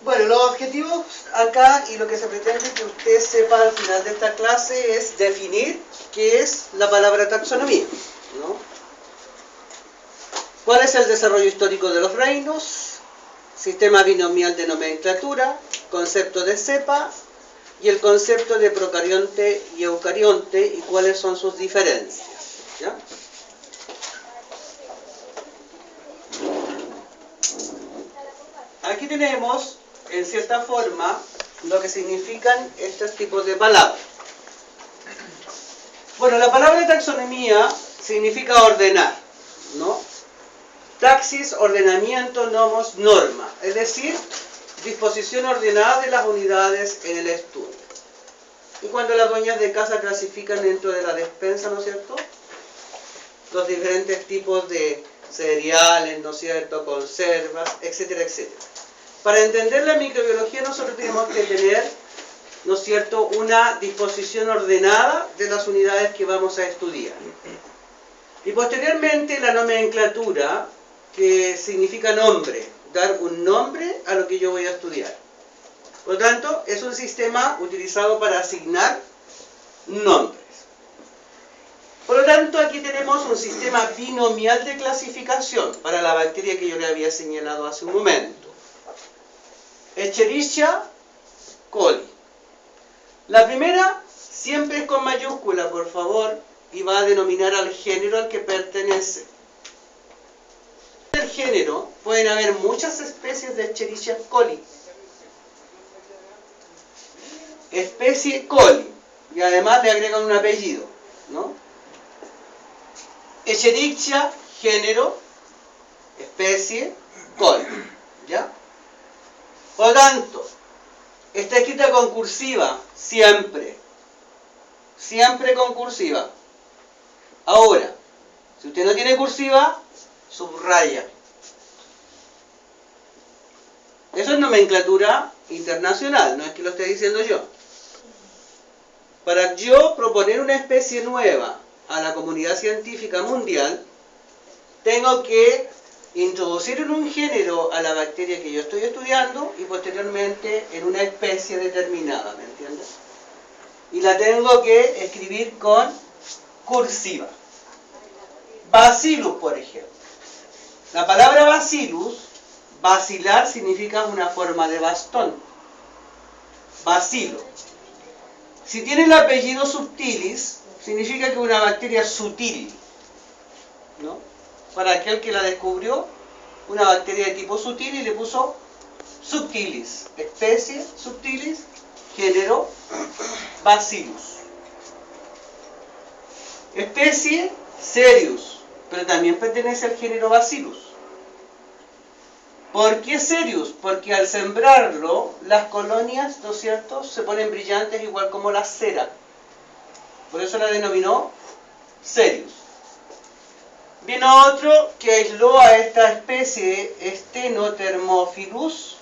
Bueno, los objetivos acá y lo que se pretende que usted sepa al final de esta clase es definir qué es la palabra taxonomía, ¿no? ¿Cuál es el desarrollo histórico de los reinos? Sistema binomial de nomenclatura, concepto de cepa y el concepto de procarionte y eucarionte y cuáles son sus diferencias, ¿ya? Aquí tenemos, en cierta forma, lo que significan estos tipos de palabras. Bueno, la palabra taxonomía significa ordenar, ¿no? Taxis, ordenamiento, nomos, norma, es decir, disposición ordenada de las unidades en el estudio. Y cuando las dueñas de casa clasifican dentro de la despensa, ¿no es cierto?, los diferentes tipos de cereales, ¿no es cierto?, conservas, etcétera, etcétera. Para entender la microbiología nosotros tenemos que tener, ¿no es cierto?, una disposición ordenada de las unidades que vamos a estudiar. Y posteriormente la nomenclatura, que significa nombre, dar un nombre a lo que yo voy a estudiar. Por lo tanto, es un sistema utilizado para asignar nombres. Por lo tanto, aquí tenemos un sistema binomial de clasificación para la bacteria que yo le había señalado hace un momento. Escherichia coli. La primera siempre es con mayúscula, por favor, y va a denominar al género al que pertenece. En el género pueden haber muchas especies de Escherichia coli. Especie coli. Y además le agregan un apellido, ¿no? Escherichia, género, especie, coli. ¿Ya? Por lo tanto, está escrita con cursiva, siempre. Siempre con cursiva. Ahora, si usted no tiene cursiva, subraya. Eso es nomenclatura internacional, no es que lo esté diciendo yo. Para yo proponer una especie nueva a la comunidad científica mundial, tengo que introducir en un género a la bacteria que yo estoy estudiando y posteriormente en una especie determinada, ¿me entiendes? Y la tengo que escribir con cursiva. Bacillus, por ejemplo. La palabra bacillus, vacilar significa una forma de bastón. Bacilo. Si tiene el apellido subtilis, significa que es una bacteria sutil, ¿no? Para aquel que la descubrió, una bacteria de tipo sutil y le puso subtilis, especie subtilis, género Bacillus. Especie Serius, pero también pertenece al género Bacillus. ¿Por qué Serius? Porque al sembrarlo, las colonias, ¿no es cierto?, se ponen brillantes igual como la cera. Por eso la denominó Serius. Viene otro que aisló a esta especie, Stenothermophilus.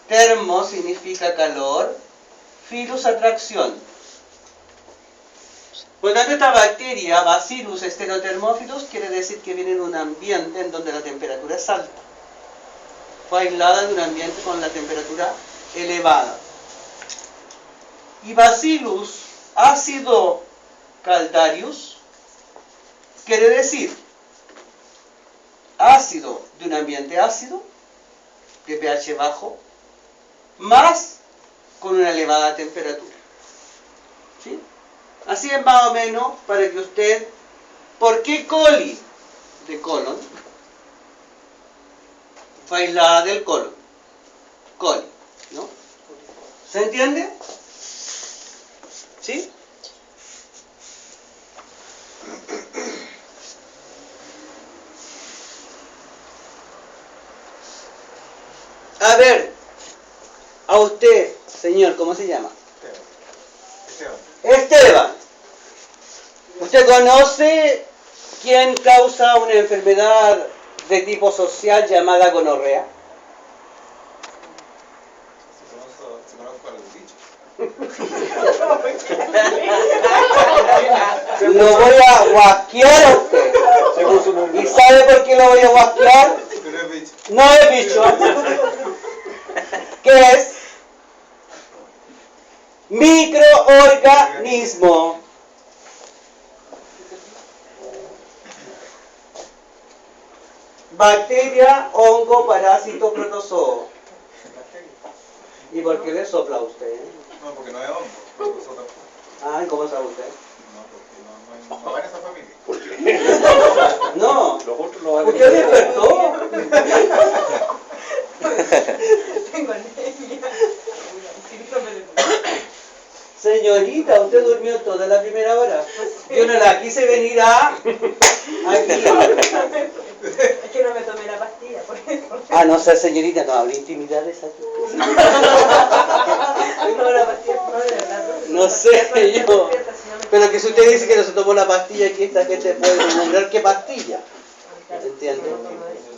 Termo significa calor, philus atracción. Por lo tanto, esta bacteria, Bacillus Stenothermophilus, quiere decir que viene en un ambiente en donde la temperatura es alta. Fue aislada de un ambiente con la temperatura elevada. Y Bacillus ácido caldarius quiere decir ácido de un ambiente ácido, de pH bajo, más con una elevada temperatura. ¿Sí? Así es más o menos para que usted... ¿Por qué coli? De colon. Fue aislada del colon. Coli, ¿no? ¿Se entiende? ¿Sí? A ver, a usted, señor, ¿cómo se llama? Esteban. ¿Usted conoce quién causa una enfermedad de tipo social llamada gonorrea? Se conozco al dicho. Lo voy a guasquear a usted. ¿Y sabe por qué lo voy a guasquear? No es bicho. ¿Qué es? Microorganismo. Bacteria, hongo, parásito, protozoo. ¿Y por qué le sopla a usted? No, porque no es hongo. Ah, ¿y cómo sabe usted? No, porque no va en esa familia. No. Los otros lo van a ¿Usted despertó? Tengo anemia. Señorita, usted durmió toda la primera hora. Yo no la quise venir a... Aquí. Es que no me tomé la pastilla, por eso. Ah, no sé, señorita, no hable intimidades aquí. No, la pastilla, no, de verdad. No sé yo. Pero que si usted dice que no se tomó la pastilla, aquí esta gente puede nombrar qué pastilla. ¿Entiende?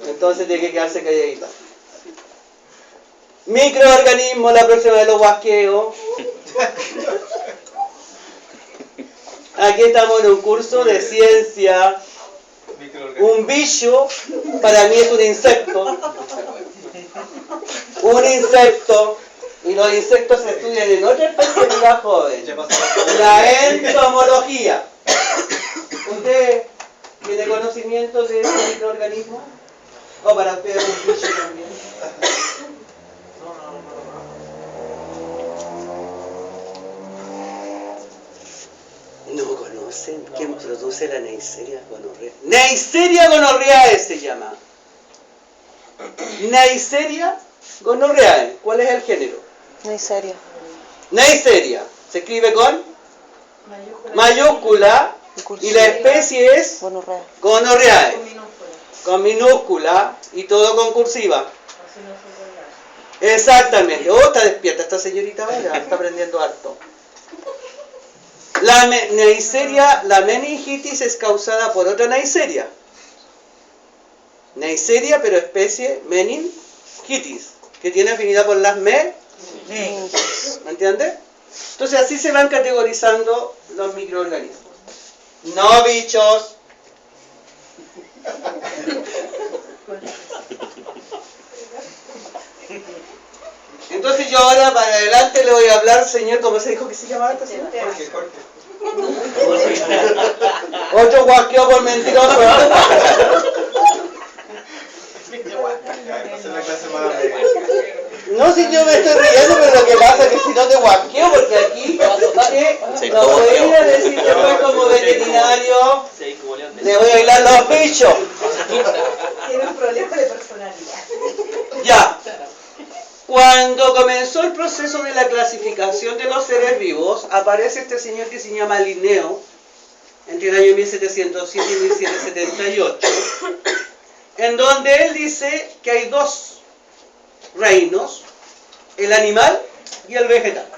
Entonces tiene que quedarse calladita. Microorganismo, la próxima vez lo guasqueo. Aquí estamos en un curso de ciencia. Un bicho, para mí es un insecto. Un insecto. Y los insectos se estudian en otra especialidad joven. La entomología. ¿Usted tiene conocimiento de ese microorganismo? ¿O para usted es un bicho también? No conocen. ¿Quién produce la Neisseria gonorrhoeae? Neisseria gonorrhoeae se llama. Neisseria gonorrhoeae. ¿Cuál es el género? Neisseria. Neisseria. Se escribe con mayúscula y la especie es Gonorrea. gonorrhoeae. Con minúscula y todo con cursiva. Exactamente. Oh, está despierta esta señorita ahora. Está aprendiendo harto. La Neisseria, la meningitis es causada por otra Neisseria. Neisseria, pero especie meningitis, que tiene afinidad por las ¿me entiendes? Entonces así se van categorizando los microorganismos. No bichos. Entonces yo ahora para adelante le voy a hablar, señor, ¿cómo se dijo que se llamaba esta señora? Jorge. Otro guasqueo por mentiroso. Ya, esta es la clase más No, si yo me estoy riendo, pero lo que pasa es que si no te guasqueo, porque aquí no voy a ir a decir después como veterinario, le voy a bailar los bichos. Tiene un problema de personalidad. Ya. Cuando comenzó el proceso de la clasificación de los seres vivos, aparece este señor que se llama Linneo, entre el año 1707 y 1778, en donde él dice que hay dos reinos, el animal y el vegetal.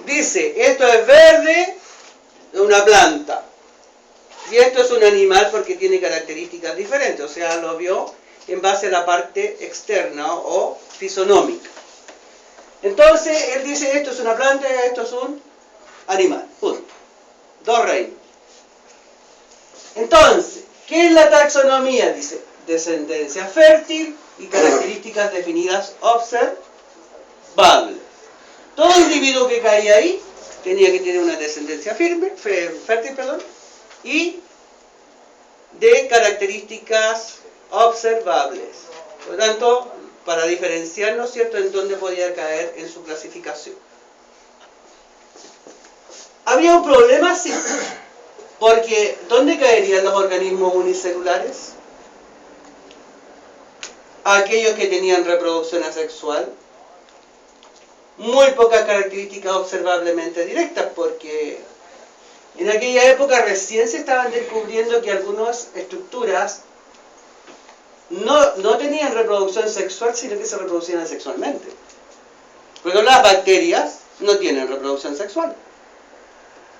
Dice, esto es verde, es una planta, y esto es un animal porque tiene características diferentes, o sea, lo vio en base a la parte externa o fisonómica. Entonces, él dice, esto es una planta, esto es un animal. Punto. Dos reinos. Entonces, ¿qué es la taxonomía? Dice, descendencia fértil y características definidas observables. Todo individuo que caía ahí tenía que tener una descendencia fértil, y de características observables. Por lo tanto, para diferenciarnos, ¿cierto?, en dónde podía caer en su clasificación. Había un problema, sí, porque ¿dónde caerían los organismos unicelulares? Aquellos que tenían reproducción asexual. Muy pocas características observablemente directas, porque en aquella época recién se estaban descubriendo que algunas estructuras no tenían reproducción sexual, sino que se reproducían asexualmente. Porque las bacterias no tienen reproducción sexual.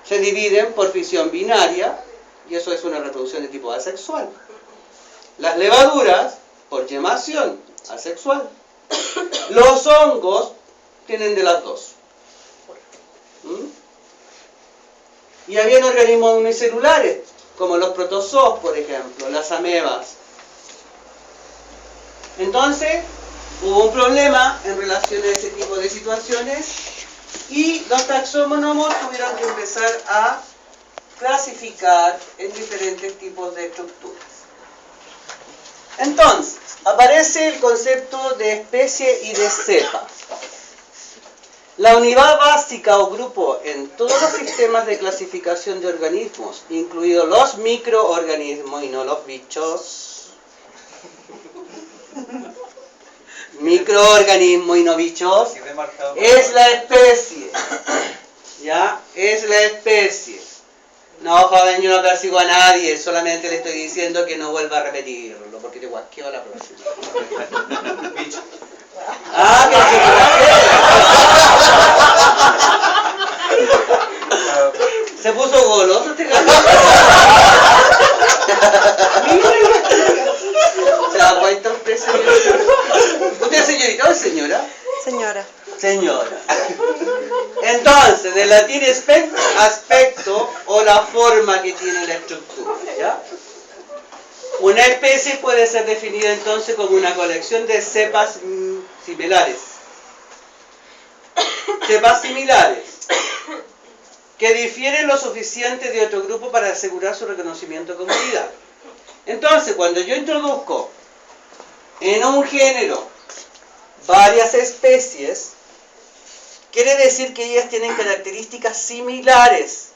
Se dividen por fisión binaria, y eso es una reproducción de tipo asexual. Las levaduras, por gemación, asexual. Los hongos tienen de las dos. Y habían organismos unicelulares, como los protozoos, por ejemplo, las amebas. Entonces, hubo un problema en relación a ese tipo de situaciones y los taxónomos tuvieron que empezar a clasificar en diferentes tipos de estructuras. Entonces, aparece el concepto de especie y de cepa. La unidad básica o grupo en todos los sistemas de clasificación de organismos, incluidos los microorganismos y no los bichos. Microorganismos y no bichos, es la especie. ¿Ya? Es la especie. No, joven, yo no persigo a nadie, solamente le estoy diciendo que no vuelva a repetirlo, porque te guasqueo la próxima. Bicho. Ah, que se puso goloso este gato. ¿Se da cuenta usted, señorita? ¿Usted es señorita o es señora? Señora. Señora. Entonces, del latín aspecto o la forma que tiene la estructura, ¿ya? Una especie puede ser definida entonces como una colección de cepas similares. Cepas similares que difieren lo suficiente de otro grupo para asegurar su reconocimiento como unidad. Entonces, cuando yo introduzco en un género varias especies, quiere decir que ellas tienen características similares,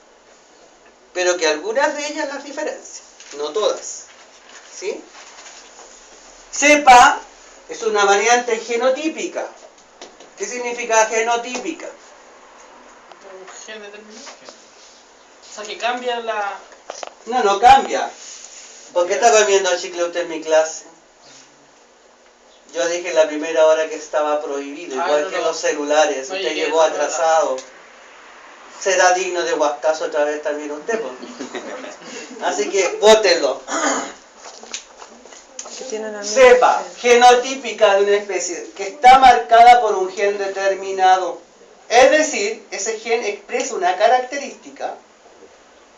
pero que algunas de ellas las diferencian, no todas. ¿Sí? Cepa es una variante genotípica. ¿Qué significa genotípica? Un gen determinado. O sea, que cambia la... No cambia. ¿Por qué está comiendo chicle usted en mi clase? Yo dije en la primera hora que estaba prohibido, igual que los celulares. Usted llegó atrasado. Será digno de huascazo otra vez también usted, pues. Así que, bótenlo. Cepa, genotípica de una especie, que está marcada por un gen determinado. Es decir, ese gen expresa una característica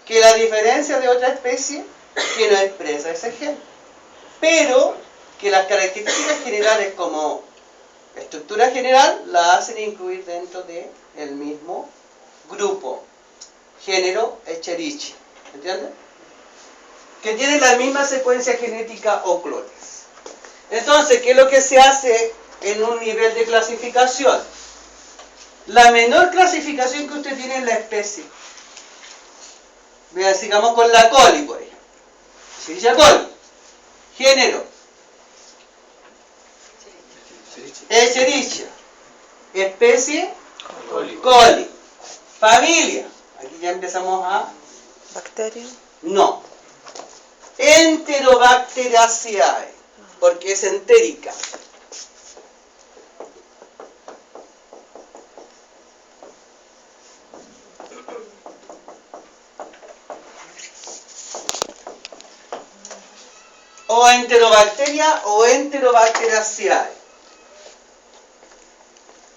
que la diferencia de otra especie que no expresa ese gen. Pero que las características generales como estructura general la hacen incluir dentro del mismo grupo, género Escherichia. ¿Entiendes? Que tienen la misma secuencia genética o clones. Entonces, ¿qué es lo que se hace en un nivel de clasificación? La menor clasificación que usted tiene es la especie. Vean, sigamos con la coli, por ejemplo. Escherichia coli. Género. Escherichia. Especie. Coli. Familia. Aquí ya empezamos a... Bacteria. No. Enterobacteriaceae, porque es entérica. O enterobacteria o enterobacteriaceae.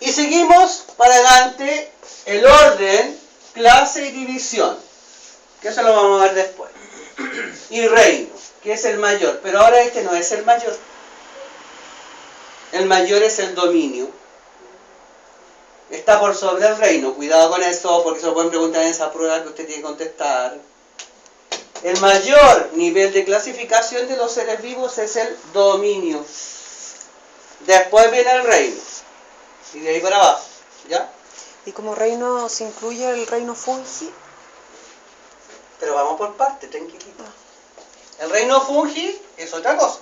Y seguimos para adelante el orden, clase y división, que eso lo vamos a ver después. Y reino, que es el mayor, pero ahora este no es el mayor. El mayor es el dominio. Está por sobre el reino, cuidado con eso, porque se lo pueden preguntar en esa prueba que usted tiene que contestar. El mayor nivel de clasificación de los seres vivos es el dominio. Después viene el reino. Y de ahí para abajo, ¿ya? ¿Y como reino se incluye el reino fungi? Pero vamos por partes, tranquilito. El reino fungi es otra cosa.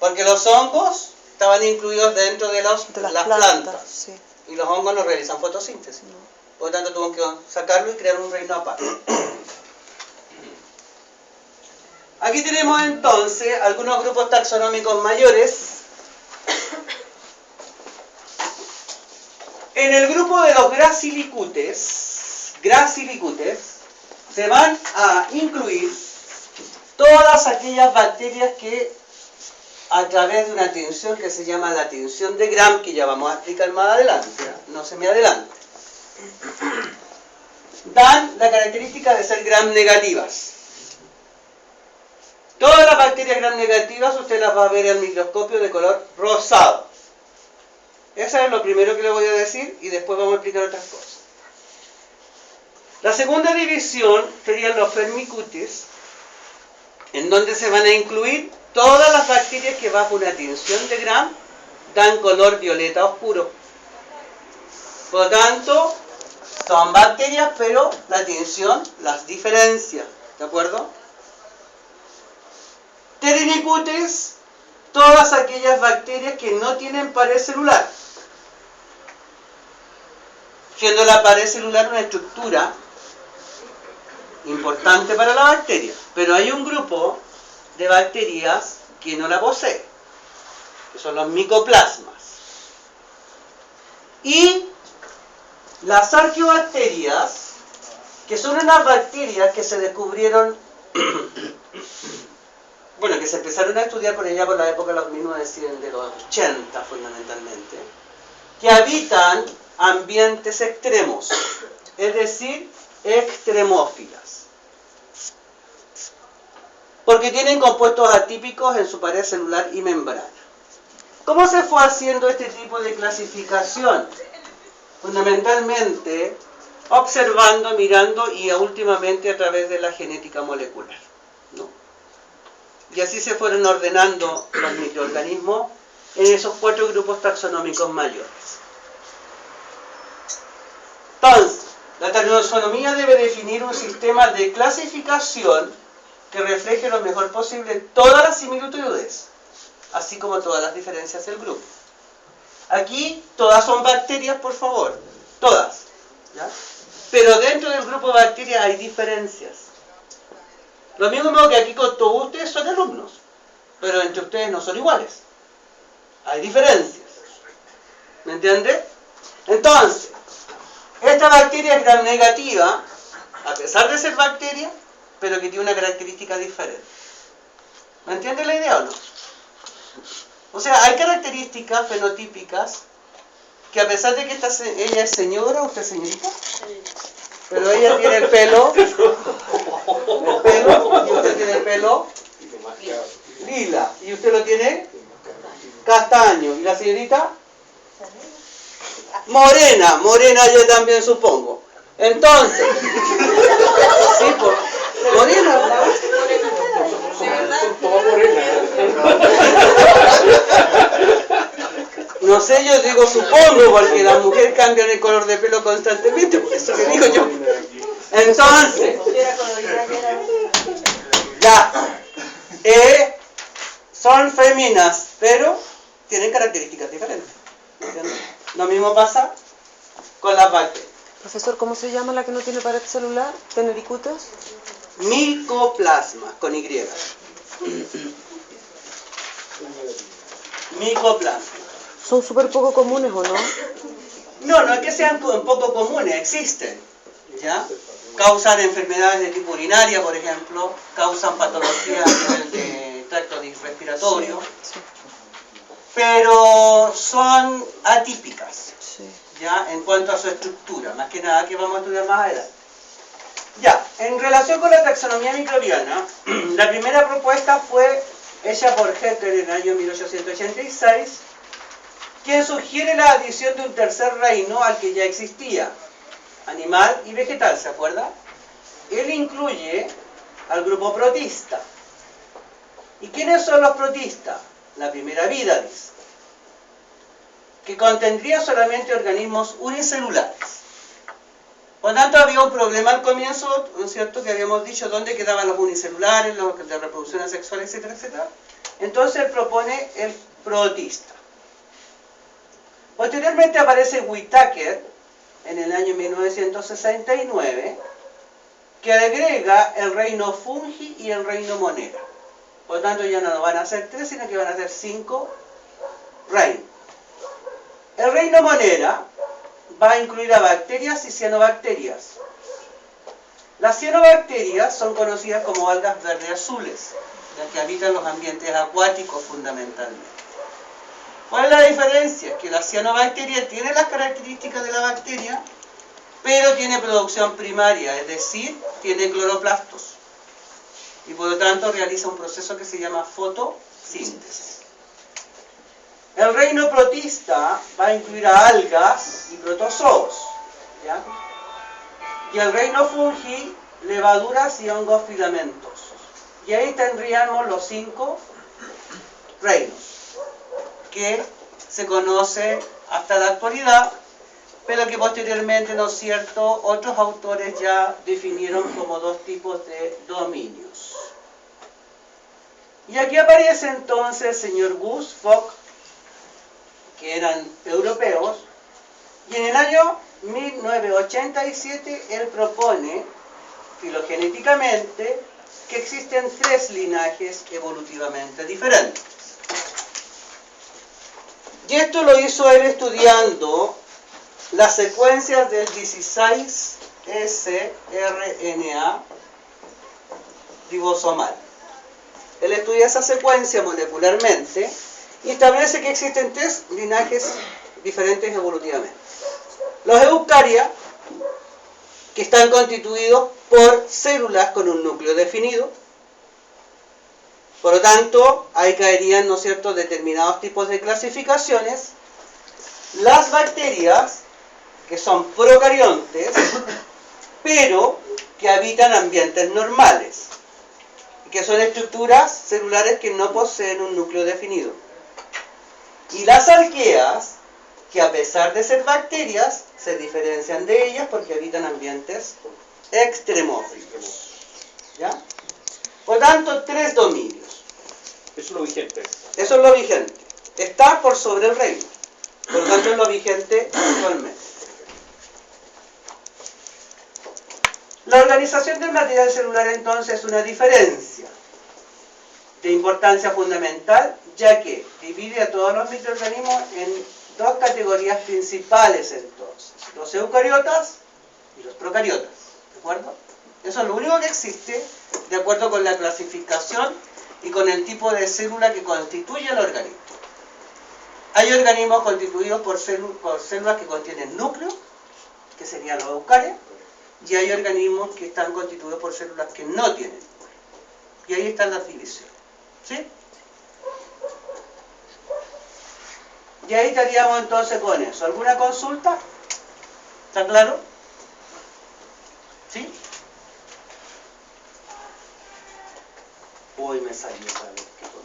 Porque los hongos estaban incluidos dentro de las plantas. Sí. Y los hongos no realizan fotosíntesis. No. Por lo tanto, tuvo que sacarlo y crear un reino aparte. Aquí tenemos entonces algunos grupos taxonómicos mayores. En el grupo de los Gracilicutes, se van a incluir todas aquellas bacterias que a través de una tinción que se llama la tinción de Gram, que ya vamos a explicar más adelante, no se me adelante, dan la característica de ser gram negativas. Todas las bacterias gram negativas usted las va a ver en el microscopio de color rosado. Eso es lo primero que le voy a decir y después vamos a explicar otras cosas. La segunda división serían los Firmicutes, en donde se van a incluir todas las bacterias que bajo una tinción de Gram dan color violeta oscuro. Por lo tanto, son bacterias, pero la tinción las diferencia. ¿De acuerdo? Pterinicutes, todas aquellas bacterias que no tienen pared celular. Siendo la pared celular una estructura importante para la bacteria. Pero hay un grupo de bacterias que no la posee, que son los micoplasmas. Y las arqueobacterias, que son unas bacterias que se descubrieron, bueno, que se empezaron a estudiar por allá por la época de los 1980 fundamentalmente, que habitan ambientes extremos, es decir, extremófilas. Porque tienen compuestos atípicos en su pared celular y membrana. ¿Cómo se fue haciendo este tipo de clasificación? Fundamentalmente observando, mirando y últimamente a través de la genética molecular, ¿no? Y así se fueron ordenando los microorganismos en esos 4 grupos taxonómicos mayores. Entonces, la taxonomía debe definir un sistema de clasificación que refleje lo mejor posible todas las similitudes, así como todas las diferencias del grupo. Aquí todas son bacterias, por favor, todas, ¿ya? Pero dentro del grupo de bacterias hay diferencias. Lo mismo que aquí con todos ustedes son alumnos, pero entre ustedes no son iguales. Hay diferencias. ¿Me entiende? Entonces, esta bacteria es gram negativa, a pesar de ser bacteria, pero que tiene una característica diferente. ¿Me entiende la idea o no? O sea, hay características fenotípicas que a pesar de que ella es señora, ¿usted es señorita? Pero ella tiene el pelo, y usted tiene el pelo lila, y usted lo tiene castaño, y la señorita morena yo también supongo. Entonces, sí, pues, morena. No sé, yo digo supongo, porque las mujeres cambian el color de pelo constantemente, por eso que digo yo. Entonces, ya, son féminas, pero tienen características diferentes. ¿Entiendes? Lo mismo pasa con las bacterias. Profesor, ¿cómo se llama la que no tiene pared celular? ¿Pterinicutes? Micoplasma, con Y. Micoplasma. Son súper poco comunes, ¿o no? No es que sean poco comunes, existen, ¿ya? Causan enfermedades de tipo urinaria, por ejemplo, causan patologías a nivel de tracto respiratorio, Sí. pero son atípicas, Sí. ¿ya? En cuanto a su estructura, más que nada que vamos a estudiar más adelante. Ya, en relación con la taxonomía microbiana, la primera propuesta fue hecha por Hecker en el año 1886, quien sugiere la adición de un tercer reino al que ya existía, animal y vegetal, ¿se acuerda? Él incluye al grupo protista. ¿Y quiénes son los protistas? La primera vida, dice, que contendría solamente organismos unicelulares. Por tanto, había un problema al comienzo, ¿no es cierto?, que habíamos dicho dónde quedaban los unicelulares, los de reproducción asexual, etcétera, etcétera. Entonces él propone el protista. Posteriormente aparece Whittaker en el año 1969, que agrega el reino fungi y el reino monera. Por lo tanto, ya no van a ser 3, sino que van a ser 5 reinos. El reino monera va a incluir a bacterias y cianobacterias. Las cianobacterias son conocidas como algas verde azules, ya que habitan los ambientes acuáticos fundamentalmente. ¿Cuál es la diferencia? Que la cianobacteria tiene las características de la bacteria, pero tiene producción primaria, es decir, tiene cloroplastos. Y por lo tanto realiza un proceso que se llama fotosíntesis. El reino protista va a incluir a algas y protozoos, ¿ya? Y el reino fungi, levaduras y hongos filamentosos. Y ahí tendríamos los 5 reinos que se conocen hasta la actualidad, pero que posteriormente, ¿no es cierto?, otros autores ya definieron como 2 tipos de dominios. Y aquí aparece entonces el señor Gus Fock, que eran europeos, y en el año 1987 él propone, filogenéticamente, que existen 3 linajes evolutivamente diferentes. Y esto lo hizo él estudiando las secuencias del 16S-RNA ribosomal. Él estudia esa secuencia molecularmente y establece que existen 3 linajes diferentes evolutivamente. Los eucaria, que están constituidos por células con un núcleo definido. Por lo tanto, ahí caerían, ¿no es cierto?, determinados tipos de clasificaciones. Las bacterias, que son procariontes, pero que habitan ambientes normales, que son estructuras celulares que no poseen un núcleo definido. Y las arqueas, que a pesar de ser bacterias, se diferencian de ellas porque habitan ambientes extremófilos. ¿Ya? Por tanto, 3 dominios. Eso es lo vigente. Eso es lo vigente. Está por sobre el reino. Por lo tanto, es lo vigente actualmente. La organización del material celular, entonces, es una diferencia de importancia fundamental, ya que divide a todos los microorganismos en 2 categorías principales, entonces: los eucariotas y los procariotas. ¿De acuerdo? Eso es lo único que existe de acuerdo con la clasificación y con el tipo de célula que constituye el organismo. Hay organismos constituidos por células que contienen núcleo, que serían los eucarios, y hay organismos que están constituidos por células que no tienen núcleo. Y ahí están las divisiones. ¿Sí? Y ahí estaríamos entonces con eso. ¿Alguna consulta? ¿Está claro? ¿Sí? Hoy me salió para ver qué cosa.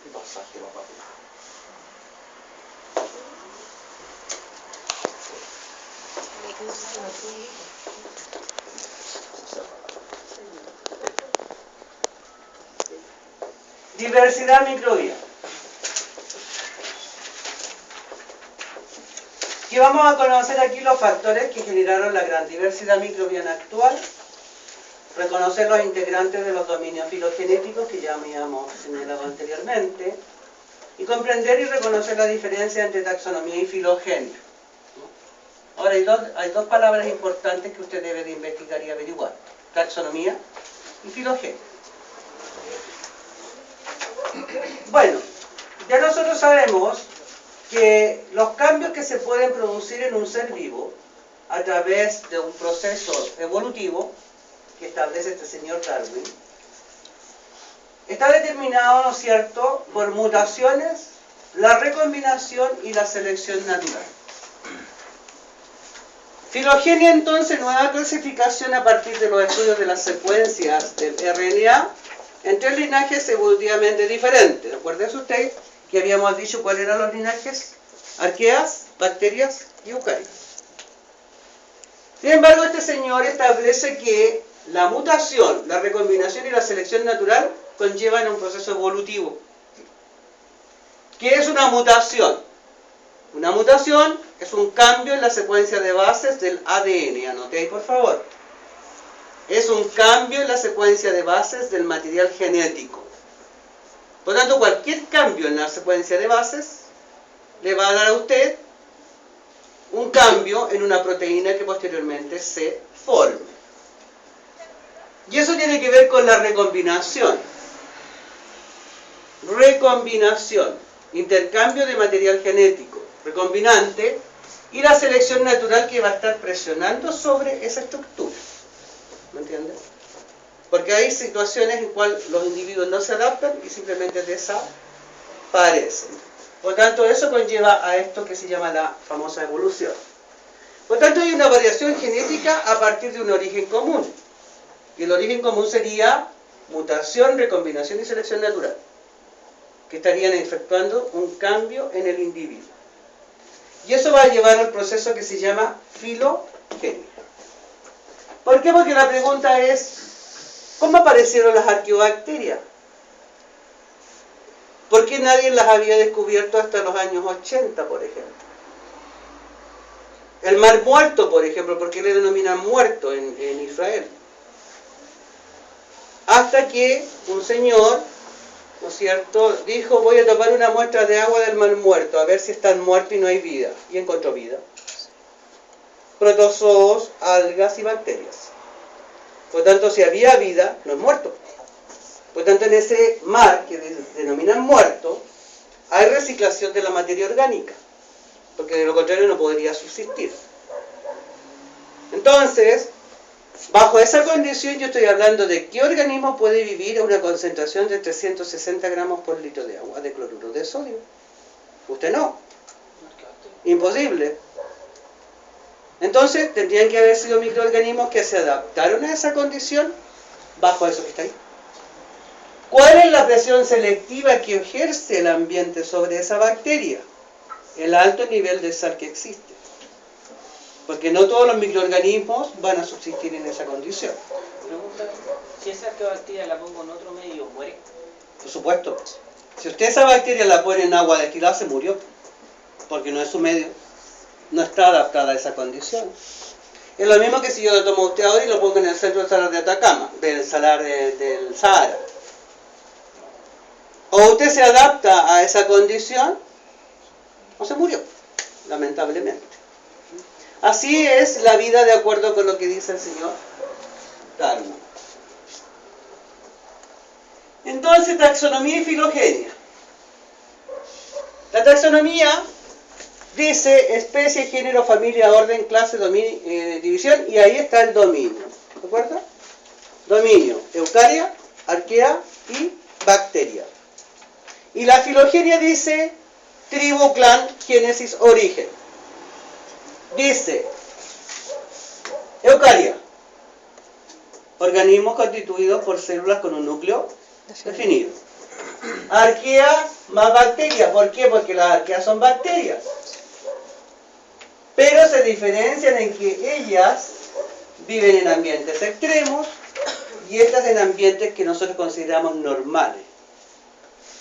¿Qué pasaje va a pasar? Diversidad microbiana. Y vamos a conocer aquí los factores que generaron la gran diversidad microbiana actual, reconocer los integrantes de los dominios filogenéticos que ya habíamos señalado anteriormente, y comprender y reconocer la diferencia entre taxonomía y filogenia. Ahora hay dos palabras importantes que usted debe de investigar y averiguar: taxonomía y filogenia. Bueno, ya nosotros sabemos que los cambios que se pueden producir en un ser vivo a través de un proceso evolutivo que establece este señor Darwin está determinado, ¿no es cierto?, por mutaciones, la recombinación y la selección natural. Filogenia, entonces, nueva clasificación a partir de los estudios de las secuencias del RNA en 3 linajes evolutivamente diferentes. Recuérdense usted que habíamos dicho cuáles eran los linajes: arqueas, bacterias y eucarios. Sin embargo, este señor establece que la mutación, la recombinación y la selección natural conllevan un proceso evolutivo. ¿Qué es una mutación? Una mutación es un cambio en la secuencia de bases del ADN. Anote ahí, por favor. Es un cambio en la secuencia de bases del material genético. Por lo tanto, cualquier cambio en la secuencia de bases le va a dar a usted un cambio en una proteína que posteriormente se forme. Y eso tiene que ver con la recombinación. Recombinación, intercambio de material genético recombinante y la selección natural que va a estar presionando sobre esa estructura. ¿Me entiendes? Porque hay situaciones en cuales los individuos no se adaptan y simplemente desaparecen. Por tanto, eso conlleva a esto que se llama la famosa evolución. Por tanto, hay una variación genética a partir de un origen común. Y el origen común sería mutación, recombinación y selección natural, que estarían efectuando un cambio en el individuo. Y eso va a llevar al proceso que se llama filogenia. ¿Por qué? Porque la pregunta es, ¿cómo aparecieron las arqueobacterias? ¿Por qué nadie las había descubierto hasta los años 80, por ejemplo? El mar muerto, por ejemplo, ¿por qué le denominan muerto en Israel? Hasta que un señor, ¿no es cierto?, dijo, voy a tomar una muestra de agua del mar muerto, a ver si están muertos y no hay vida. Y encontró vida. Protozoos, algas y bacterias. Por tanto, si había vida, no es muerto. Por tanto, en ese mar, que denominan muerto, hay reciclación de la materia orgánica, porque de lo contrario no podría subsistir. Entonces, bajo esa condición yo estoy hablando de qué organismo puede vivir a una concentración de 360 gramos por litro de agua de cloruro de sodio. Usted no. Imposible. Entonces, tendrían que haber sido microorganismos que se adaptaron a esa condición bajo eso que está ahí. ¿Cuál es la presión selectiva que ejerce el ambiente sobre esa bacteria? El alto nivel de sal que existe. Porque no todos los microorganismos van a subsistir en esa condición. Pregunta, si esa arqueobacteria la pongo en otro medio, ¿muere? Por supuesto. Si usted esa bacteria la pone en agua destilada, se murió. Porque no es su medio. No está adaptada a esa condición. Es lo mismo que si yo lo tomo a usted ahora y lo pongo en el centro del salar de Atacama, del salar del Sahara. O usted se adapta a esa condición, o se murió, lamentablemente. Así es la vida de acuerdo con lo que dice el señor Darwin. Entonces, taxonomía y filogenia. La taxonomía dice especie, género, familia, orden, clase, división, y ahí está el dominio. ¿De acuerdo? Dominio, eucaria, arquea y bacteria. Y la filogenia dice tribu, clan, génesis, origen. Dice eucaria, organismos constituidos por células con un núcleo definido. Arquea más bacterias. ¿Por qué? Porque las arqueas son bacterias. Pero se diferencian en que ellas viven en ambientes extremos y estas en ambientes que nosotros consideramos normales.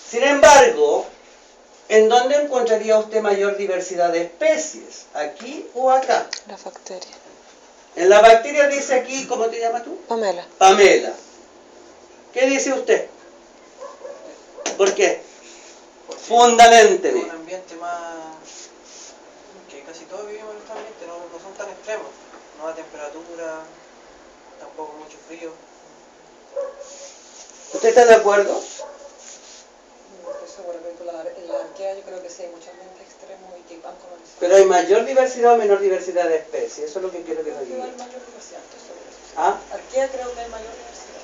Sin embargo, ¿en dónde encontraría usted mayor diversidad de especies? ¿Aquí o acá? La bacteria. En la bacteria dice aquí, ¿cómo te llamas tú? Pamela. Pamela. ¿Qué dice usted? ¿Por qué? Fundamenteme. Un ambiente más... que casi todos vivimos en este ambiente, no son tan extremos. No da temperatura, tampoco mucho frío. ¿Usted está de acuerdo? No estoy segura, pero en la arquea yo creo que sí hay muchos ambientes extremos y que van colonizados. Pero hay mayor diversidad o menor diversidad de especies. Eso es lo que quiero que nos Creo que diga. hay mayor diversidad, estoy segura. ¿Ah? Arquea creo que hay mayor diversidad.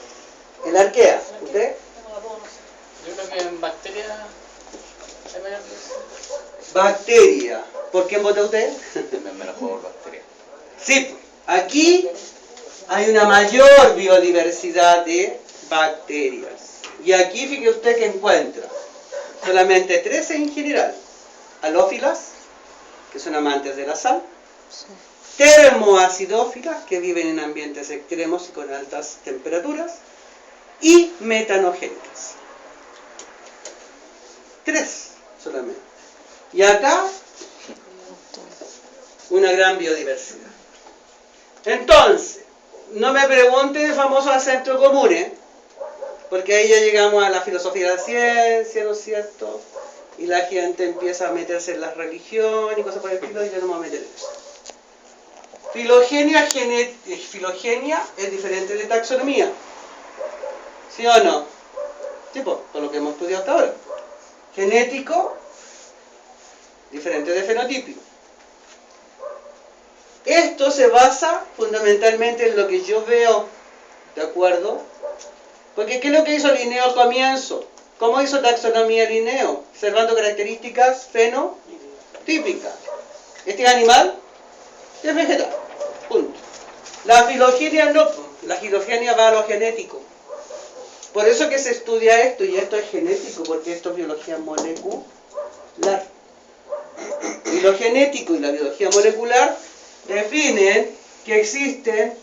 ¿En la arquea? En arquea, ¿Usted? tengo la duda, no sé. Yo creo que en bacterias hay mayor diversidad. Bacteria. ¿Por quién vota usted? También me la juego por bacteria. Sí, aquí hay una mayor biodiversidad de bacterias. Y aquí fíjese usted que encuentra solamente 13 en general. Halófilas, que son amantes de la sal. Termoacidófilas, que viven en ambientes extremos y con altas temperaturas. Y metanogénicas. 3 solamente. Y acá, una gran biodiversidad. Entonces, no me pregunte de famosos acentos comunes, Porque ahí ya llegamos a la filosofía de la ciencia, ¿no es cierto? Y la gente empieza a meterse en la religión y cosas por el estilo, y yo no me voy a meter en eso. Filogenia es diferente de taxonomía. ¿Sí o no? Tipo, todo lo que hemos estudiado hasta ahora. Genético, diferente de fenotípico. Esto se basa fundamentalmente en lo que yo veo, ¿de acuerdo? Porque ¿qué es lo que hizo Linneo al comienzo? ¿Cómo hizo taxonomía Linneo? Observando características fenotípicas. Este es animal, este es vegetal. Punto. La filogenia no, la filogenia va a lo genético. Por eso que se estudia esto, y esto es genético, porque esto es biología molecular. Y lo genético y la biología molecular definen que existen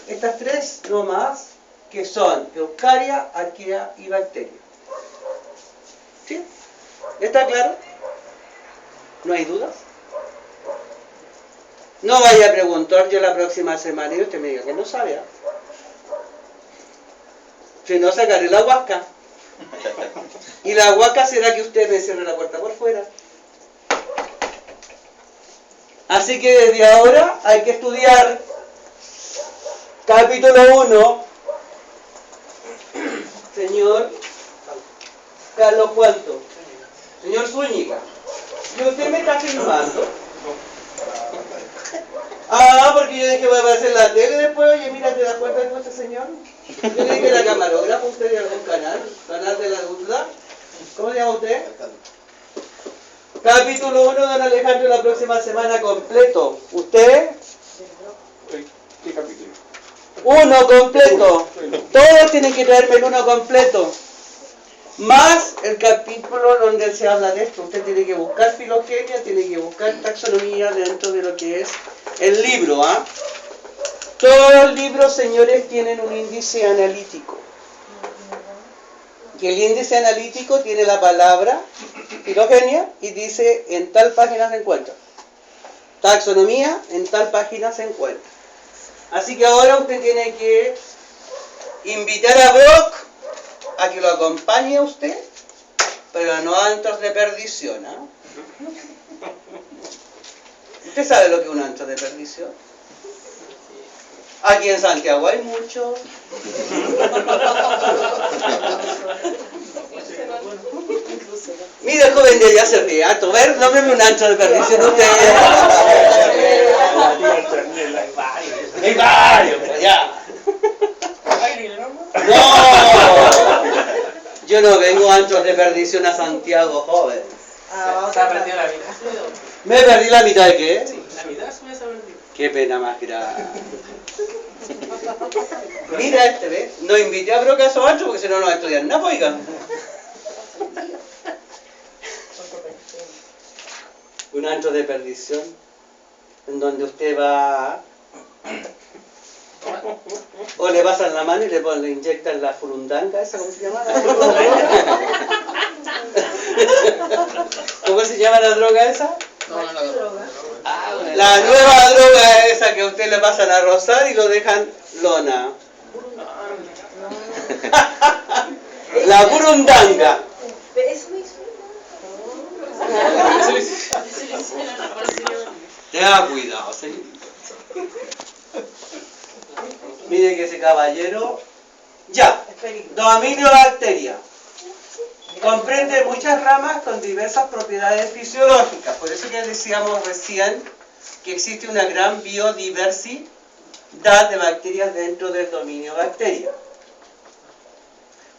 estas tres nomás, que son eucaria, arquea y bacteria. ¿Sí? ¿Está claro? ¿No hay dudas? No vaya a preguntar yo la próxima semana y usted me diga que no sabe. ¿Eh? Si no, sacaré la huasca. Y la huasca será que usted me cierre la puerta por fuera. Así que desde ahora hay que estudiar capítulo 1, señor Carlos Cuanto, señor Zúñiga. ¿Y usted me está filmando? Ah, porque yo dije voy a aparecer en la tele después, oye, mira, ¿te das cuenta de este señor? Yo le dije la camarógrafa, usted de algún canal de la duda. ¿Cómo se llama usted? Capítulo 1, don Alejandro, la próxima semana completo. ¿Usted? ¿Qué capítulo? Uno completo. Todos tienen que traerme el uno completo. Más el capítulo donde se habla de esto. Usted tiene que buscar filogenia, tiene que buscar taxonomía dentro de lo que es el libro. ¿Ah? Todos los libros, señores, tienen un índice analítico. Y el índice analítico tiene la palabra filogenia y dice en tal página se encuentra. Taxonomía, en tal página se encuentra. Así que ahora usted tiene que invitar a Brock a que lo acompañe a usted, pero no antros de perdición. ¿Eh? ¿Usted sabe lo que es un antro de perdición? Aquí en Santiago hay muchos. Mira, el joven de allá se ríe harto. Ver, no me un antro de perdición usted. Hay varios, ya. No, yo no vengo a antros de perdición a Santiago, joven. Se ha perdido la mitad. ¿Me perdí la mitad de qué? Sí, la mitad suya se ha perdido. Qué pena más grande. Mira este, ¿ves? No invité a Broca a esos antros porque si no, no va a estudiar nada, pues, oiga. Un antro de perdición en donde usted va o le pasan la mano y le inyectan la furundanga, ¿esa cómo se llama? ¿Cómo se llama la droga esa? No, la droga. La nueva droga es esa que a usted le pasan a rozar y lo dejan lona. La furundanga. Pero eso me hizo Tenga cuidado, señor. Mire que ese caballero, ya, dominio bacteria. Comprende muchas ramas con diversas propiedades fisiológicas. Por eso que decíamos recién que existe una gran biodiversidad de bacterias dentro del dominio bacteria.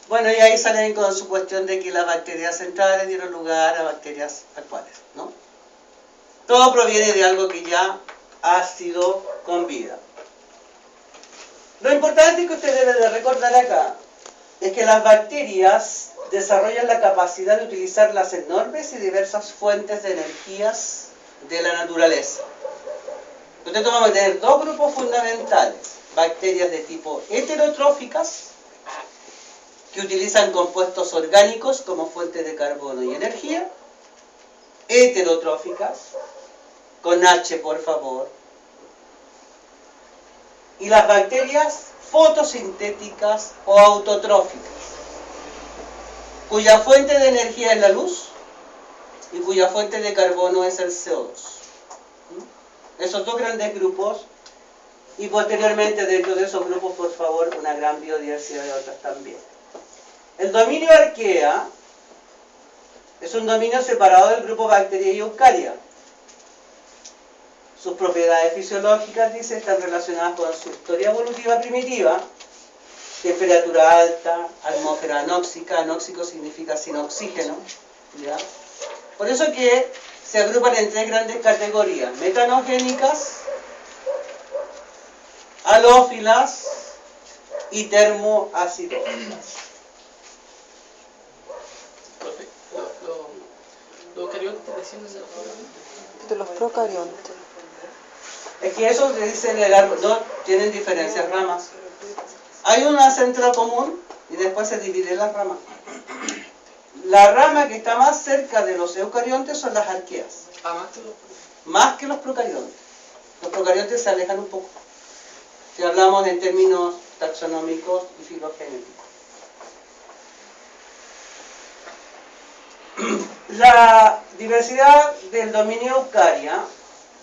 Bueno, y ahí salen con su cuestión de que las bacterias centrales dieron lugar a bacterias actuales, ¿no? Todo proviene de algo que ya ha sido con vida. Lo importante que usted debe de recordar acá es que las bacterias desarrollan la capacidad de utilizar las enormes y diversas fuentes de energías de la naturaleza. Entonces vamos a tener dos grupos fundamentales: bacterias de tipo heterotróficas, que utilizan compuestos orgánicos como fuente de carbono y energía, heterotróficas, con H por favor, y las bacterias fotosintéticas o autotróficas. cuya fuente de energía es la luz y cuya fuente de carbono es el CO2. Esos dos grandes grupos, y posteriormente dentro de esos grupos, por favor, una gran biodiversidad de otras también. El dominio Archaea es un dominio separado del grupo Bacteria y Eukarya. Sus propiedades fisiológicas, dice, están relacionadas con su historia evolutiva primitiva, temperatura alta, atmósfera anóxica, anóxico significa sin oxígeno, ¿ya? Por eso que se agrupan en tres grandes categorías: metanogénicas, halófilas y termoacidófilas. Los eucariontes descienden De los procariontes. Es que eso se dice en el árbol, no tienen diferencias ramas. Hay una central común y después se divide las ramas. La rama que está más cerca de los eucariontes son las arqueas, más que los procariontes. Los procariontes se alejan un poco, si hablamos en términos taxonómicos y filogenéticos. La diversidad del dominio Eukarya,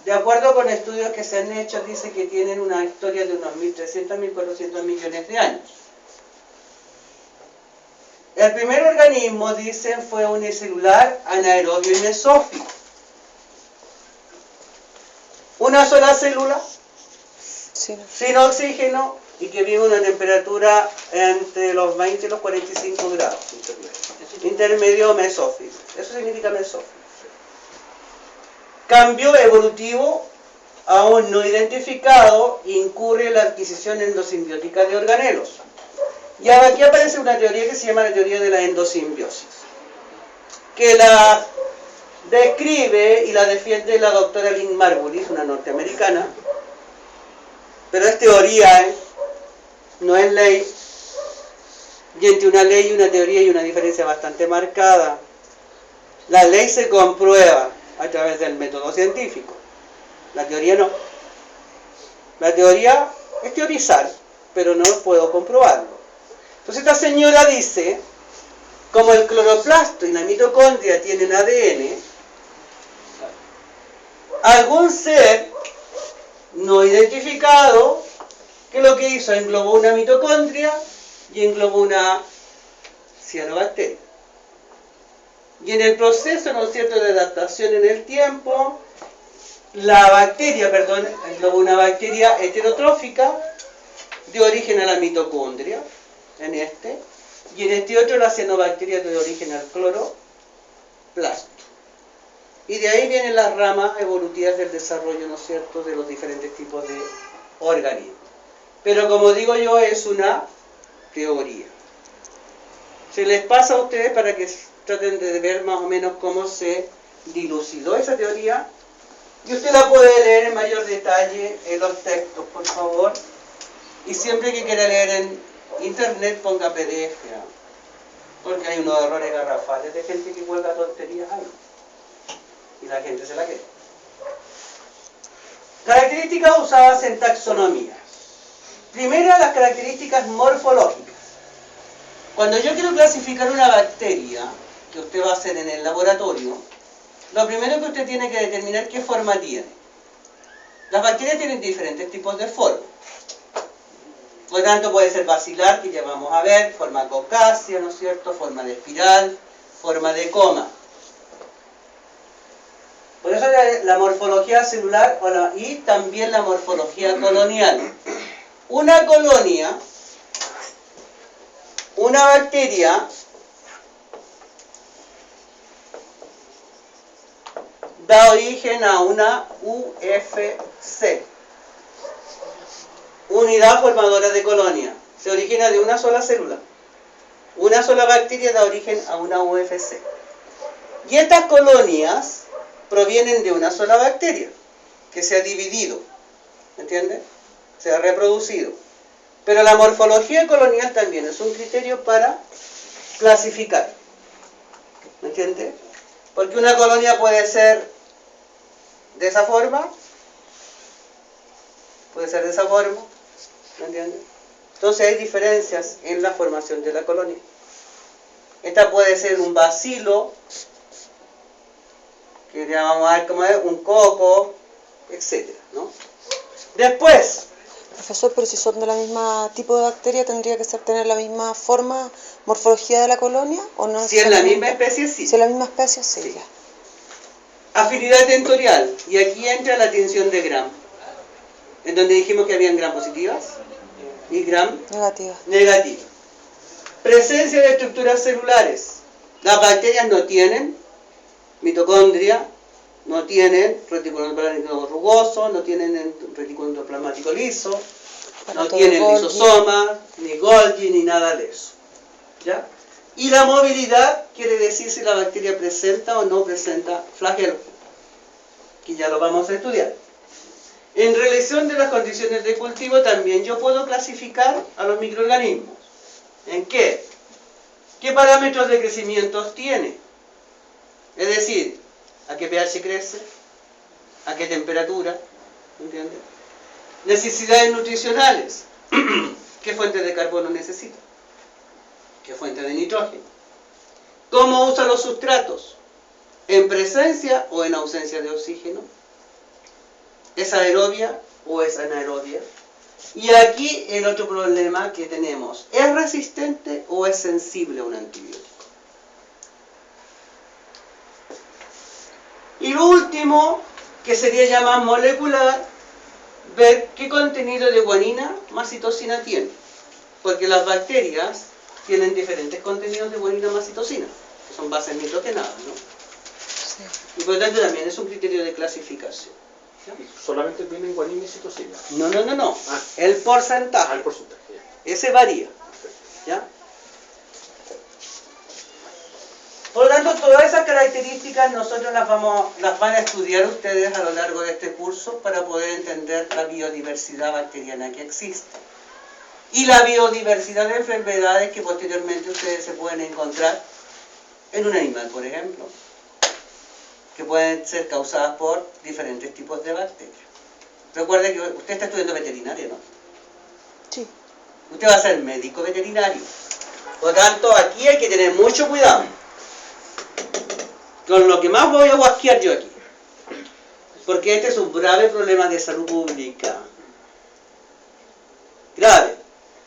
de acuerdo con estudios que se han hecho, dice que tienen una historia de unos 1.300, 1.400 millones de años. El primer organismo, dicen, fue unicelular, anaerobio y mesófilo. Una sola célula, Sí. sin oxígeno, y que vive a una temperatura entre los 20 y los 45 grados. Intermedio mesófilo. Eso significa mesófilo. Cambio evolutivo aún no identificado incurre en la adquisición endosimbiótica de organelos. Y aquí aparece una teoría que se llama la teoría de la endosimbiosis, que la describe y la defiende la doctora Lynn Margulis, una norteamericana, pero es teoría, no es ley, y entre una ley y una teoría hay una diferencia bastante marcada. La ley se comprueba a través del método científico, la teoría no. La teoría es teorizar, pero no puedo comprobarlo. Entonces esta señora dice, como el cloroplasto y la mitocondria tienen ADN, algún ser no identificado, que lo que hizo, englobó una mitocondria y englobó una cianobacteria. Y en el proceso, ¿no es cierto?, de adaptación en el tiempo, la bacteria, englobó una bacteria heterotrófica, dio origen a la mitocondria, en este, y en este otro la cianobacteria dio origen al cloroplasto. Y de ahí vienen las ramas evolutivas del desarrollo, ¿no es cierto?, de los diferentes tipos de organismos. Pero como digo yo, es una teoría. Se les pasa a ustedes para que traten de ver más o menos cómo se dilucidó esa teoría. Y usted la puede leer en mayor detalle en los textos, por favor. Y siempre que quiera leer en internet, ponga PDF, porque hay unos errores garrafales de gente que cuelga tonterías ahí. Y la gente se la cree. Características usadas en taxonomía. Primera, las características morfológicas. Cuando yo quiero clasificar una bacteria, que usted va a hacer en el laboratorio, lo primero que usted tiene que determinar qué forma tiene. Las bacterias tienen diferentes tipos de forma. Por lo tanto, puede ser basilar, que ya vamos a ver, forma cocácea, ¿no es cierto?, forma de espiral, forma de coma. Por eso la morfología celular y también la morfología colonial. Una colonia, una bacteria, da origen a una UFC, unidad formadora de colonia. Se origina de una sola célula. Una sola bacteria da origen a una UFC. Y estas colonias provienen de una sola bacteria, que se ha dividido, ¿entiende? Se ha reproducido. Pero la morfología colonial también es un criterio para clasificar, ¿me entiende? Porque una colonia puede ser de esa forma, puede ser de esa forma, ¿me entiende? Entonces hay diferencias en la formación de la colonia. Esta puede ser un bacilo, que ya vamos a ver cómo es, un coco, etcétera, ¿no? Después, Profesor, pero si son de la misma tipo de bacteria, ¿tendría que tener la misma forma, morfología de la colonia? ¿O no? si es la misma especie, sí. Si es la misma especie, sí. Sí. Ya. Afinidad tentorial, y aquí entra la tinción de Gram, en donde dijimos que habían Gram positivas y Gram Negativa. negativas. Presencia de estructuras celulares. Las bacterias no tienen mitocondria, no tienen retículo endoplasmático rugoso, no tienen retículo endoplasmático liso, no Aparato tienen de Golgi. lisosomas, ni Golgi, ni nada de eso. ¿Ya? Y la movilidad quiere decir si la bacteria presenta o no presenta flagelo, que ya lo vamos a estudiar. En relación de las condiciones de cultivo también yo puedo clasificar a los microorganismos. ¿En qué? ¿Qué parámetros de crecimiento tiene? Es decir, ¿a qué pH crece? ¿A qué temperatura? ¿Entiendes? Necesidades nutricionales. ¿Qué fuente de carbono necesita? ¿Qué fuente de nitrógeno? ¿Cómo usa los sustratos? ¿En presencia o en ausencia de oxígeno? ¿Es aerobia o es anaerobia? Y aquí el otro problema que tenemos, ¿es resistente o es sensible a un antibiótico? Y lo último, que sería ya más molecular, ver qué contenido de guanina más citosina tiene. Porque las bacterias tienen diferentes contenidos de guanina más citosina, que son bases nitrogenadas, ¿no? Sí. Y por lo tanto también es un criterio de clasificación. Solamente tienen guanina y citosina. No. Ah. El porcentaje. El porcentaje. Ya. Ese varía. ¿Ya? Por lo tanto, todas esas características nosotros las van a estudiar ustedes a lo largo de este curso para poder entender la biodiversidad bacteriana que existe. Y la biodiversidad de enfermedades que posteriormente ustedes se pueden encontrar en un animal, por ejemplo, que pueden ser causadas por diferentes tipos de bacterias. Recuerde que usted está estudiando veterinaria, ¿no? Sí. Usted va a ser médico veterinario. Por lo tanto, aquí hay que tener mucho cuidado con lo que más voy a guasquear yo aquí. Porque este es un grave problema de salud pública. Grave.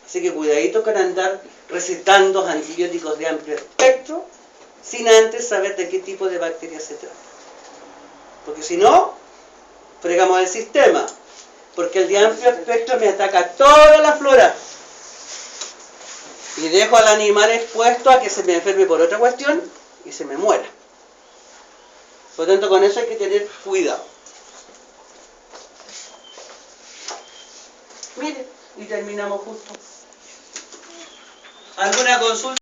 Así que cuidadito con andar recetando antibióticos de amplio espectro sin antes saber de qué tipo de bacterias se trata. Porque si no, fregamos el sistema. Porque el de amplio espectro me ataca toda la flora. Y dejo al animal expuesto a que se me enferme por otra cuestión y se me muera. Por lo tanto, con eso hay que tener cuidado. Mire, y terminamos justo. ¿Alguna consulta?